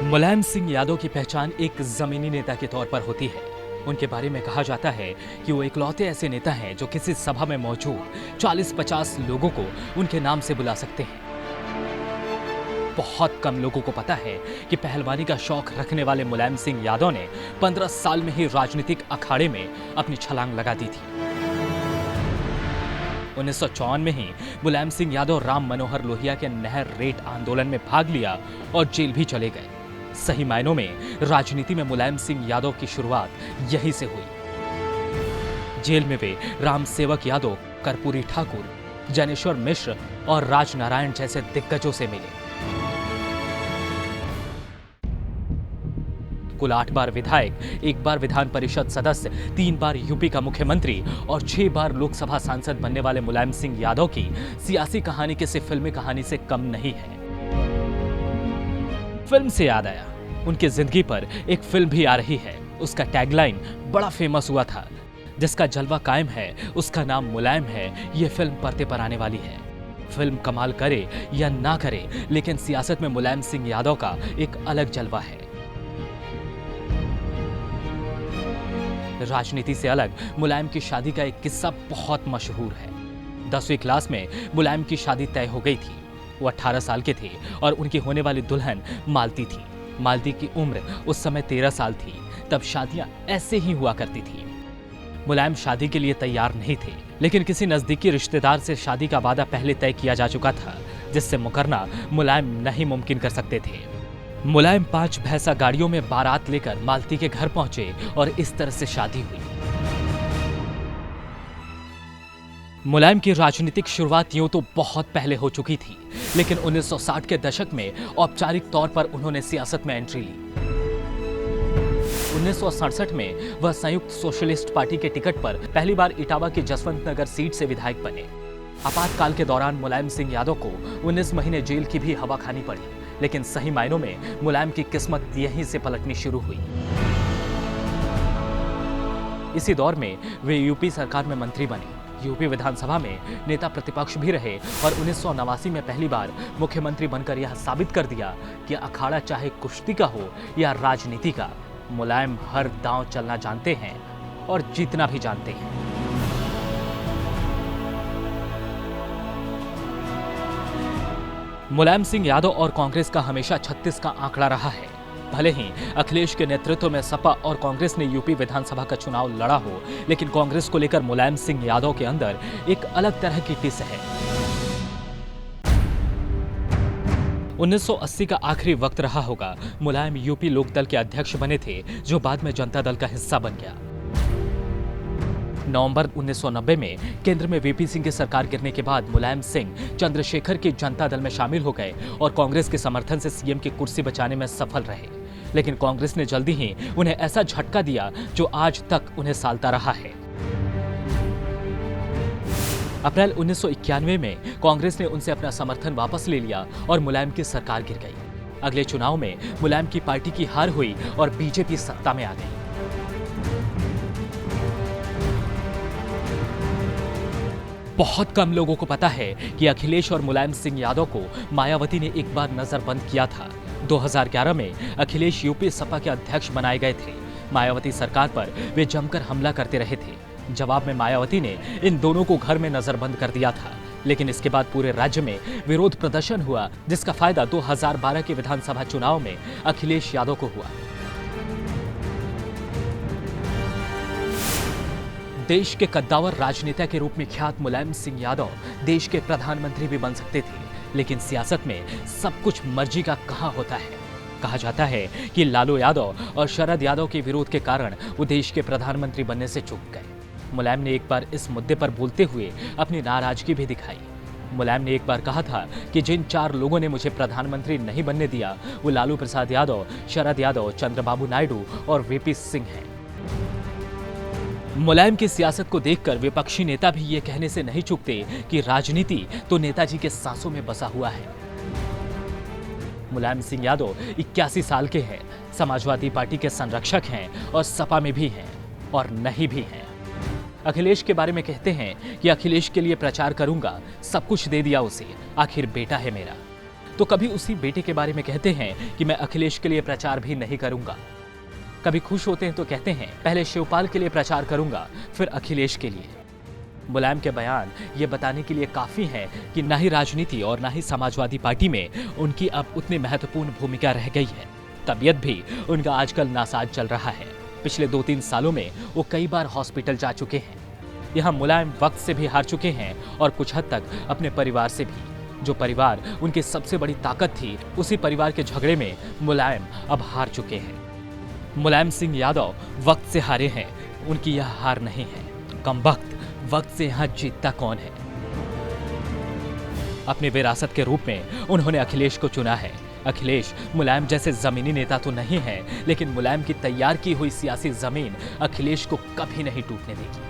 मुलायम सिंह यादव की पहचान एक जमीनी नेता के तौर पर होती है। उनके बारे में कहा जाता है कि वो इकलौते ऐसे नेता हैं जो किसी सभा में मौजूद 40-50 लोगों को उनके नाम से बुला सकते हैं। बहुत कम लोगों को पता है कि पहलवानी का शौक रखने वाले मुलायम सिंह यादव ने 15 साल में ही राजनीतिक अखाड़े में अपनी छलांग लगा दी थी। 1954 में ही मुलायम सिंह यादव राम मनोहर लोहिया के नहर रेट आंदोलन में भाग लिया और जेल भी चले गए। सही मायनों में राजनीति में मुलायम सिंह यादव की शुरुआत यहीं से हुई। जेल में वे राम सेवक यादव, कर्पूरी ठाकुर, जैनेश्वर मिश्र और राजनारायण जैसे दिग्गजों से मिले। कुल 8 बार विधायक, 1 बार विधान परिषद सदस्य, 3 बार यूपी का मुख्यमंत्री और 6 बार लोकसभा सांसद बनने वाले मुलायम सिंह यादव की सियासी कहानी किसी फिल्मी कहानी से कम नहीं है। फिल्म से याद आया, उनकी जिंदगी पर एक फिल्म भी आ रही है। उसका टैगलाइन बड़ा फेमस हुआ था, जिसका जलवा कायम है, उसका नाम मुलायम है। यह फिल्म पर्दे पर आने वाली है। फिल्म कमाल करे या ना करे, लेकिन सियासत में मुलायम सिंह यादव का एक अलग जलवा है। राजनीति से अलग मुलायम की शादी का एक किस्सा बहुत मशहूर है। 10वीं क्लास में मुलायम की शादी तय हो गई थी। वो 18 साल के थे और उनकी होने वाली दुल्हन मालती थी। मालती की उम्र उस समय 13 साल थी। तब शादियां ऐसे ही हुआ करती थी। मुलायम शादी के लिए तैयार नहीं थे, लेकिन किसी नजदीकी रिश्तेदार से शादी का वादा पहले तय किया जा चुका था, जिससे मुकरना मुलायम नहीं मुमकिन कर सकते थे। मुलायम 5 भैंसा गाड़ियों में बारात लेकर मालती के घर पहुंचे और इस तरह से शादी हुई। मुलायम की राजनीतिक शुरुआत यूं तो बहुत पहले हो चुकी थी, लेकिन 1960 के दशक में औपचारिक तौर पर उन्होंने सियासत में एंट्री ली। 1967 में वह संयुक्त सोशलिस्ट पार्टी के टिकट पर पहली बार इटावा की जसवंत नगर सीट से विधायक बने। आपातकाल के दौरान मुलायम सिंह यादव को 19 महीने जेल की भी हवा खानी पड़ी, लेकिन सही मायनों में मुलायम की किस्मत यहीं से पलटनी शुरू हुई। इसी दौर में वे यूपी सरकार में मंत्री बने। यूपी विधानसभा में नेता प्रतिपक्ष भी रहे और 1989 में पहली बार मुख्यमंत्री बनकर यह साबित कर दिया कि अखाड़ा चाहे कुश्ती का हो या राजनीति का, मुलायम हर दांव चलना जानते हैं और जीतना भी जानते हैं। मुलायम सिंह यादव और कांग्रेस का हमेशा 36 का आंकड़ा रहा है। भले ही अखिलेश के नेतृत्व में सपा और कांग्रेस ने यूपी विधानसभा का चुनाव लड़ा हो, लेकिन कांग्रेस को लेकर मुलायम सिंह यादव के अंदर एक अलग तरह की टिस है। 1980 का आखिरी वक्त रहा होगा। मुलायम यूपी लोकदल के अध्यक्ष बने थे, जो बाद में जनता दल का हिस्सा बन गया। नवंबर 1990 में केंद्र में वीपी सिंह की सरकार गिरने के बाद मुलायम सिंह चंद्रशेखर की जनता दल में शामिल हो गए और कांग्रेस के समर्थन से सीएम की कुर्सी बचाने में सफल रहे। लेकिन कांग्रेस ने जल्दी ही उन्हें ऐसा झटका दिया जो आज तक उन्हें सालता रहा है। अप्रैल 1991 में कांग्रेस ने उनसे अपना समर्थन वापस ले लिया और मुलायम की सरकार गिर गई। अगले चुनाव में मुलायम की पार्टी की हार हुई और बीजेपी सत्ता में आ गई। बहुत कम लोगों को पता है कि अखिलेश और मुलायम सिंह यादव को मायावती ने एक बार नजरबंद किया था। 2011 में अखिलेश यूपी सपा के अध्यक्ष बनाए गए थे। मायावती सरकार पर वे जमकर हमला करते रहे थे। जवाब में मायावती ने इन दोनों को घर में नजरबंद कर दिया था, लेकिन इसके बाद पूरे राज्य में विरोध प्रदर्शन हुआ, जिसका फायदा 2012 के विधानसभा चुनाव में अखिलेश यादव को हुआ। देश के कद्दावर राजनेता के रूप में ख्यात मुलायम सिंह यादव देश के प्रधानमंत्री भी बन सकते थे, लेकिन सियासत में सब कुछ मर्जी का कहां होता है। कहा जाता है कि लालू यादव और शरद यादव के विरोध के कारण वो देश के प्रधानमंत्री बनने से चूक गए। मुलायम ने एक बार इस मुद्दे पर बोलते हुए अपनी नाराजगी भी दिखाई। मुलायम ने एक बार कहा था कि जिन 4 लोगों ने मुझे प्रधानमंत्री नहीं बनने दिया, वो लालू प्रसाद यादव, शरद यादव, चंद्रबाबू नायडू और वीपी सिंह हैं। मुलायम की सियासत को देखकर विपक्षी नेता भी ये कहने से नहीं चूकते कि राजनीति तो नेताजी के सांसों में बसा हुआ है। मुलायम सिंह यादव 81 साल के हैं, समाजवादी पार्टी के संरक्षक हैं और सपा में भी हैं और नहीं भी हैं। अखिलेश के बारे में कहते हैं कि अखिलेश के लिए प्रचार करूंगा, सब कुछ दे दिया उसे, आखिर बेटा है मेरा। तो कभी उसी बेटे के बारे में कहते हैं कि मैं अखिलेश के लिए प्रचार भी नहीं करूंगा। कभी खुश होते हैं तो कहते हैं पहले शिवपाल के लिए प्रचार करूंगा, फिर अखिलेश के लिए। मुलायम के बयान ये बताने के लिए काफी हैं कि ना ही राजनीति और ना ही समाजवादी पार्टी में उनकी अब उतनी महत्वपूर्ण भूमिका रह गई है। तबीयत भी उनका आजकल नासाज चल रहा है। पिछले 2-3 सालों में वो कई बार हॉस्पिटल जा चुके हैं। यहाँ मुलायम वक्त से भी हार चुके हैं और कुछ हद तक अपने परिवार से भी। जो परिवार उनकी सबसे बड़ी ताकत थी, उसी परिवार के झगड़े में मुलायम अब हार चुके हैं। मुलायम सिंह यादव वक्त से हारे हैं, उनकी यह हार नहीं है। कमबख्त, वक्त से यहाँ जीतता कौन है? अपनी विरासत के रूप में उन्होंने अखिलेश को चुना है। अखिलेश मुलायम जैसे जमीनी नेता तो नहीं है, लेकिन मुलायम की तैयार की हुई सियासी जमीन अखिलेश को कभी नहीं टूटने देगी।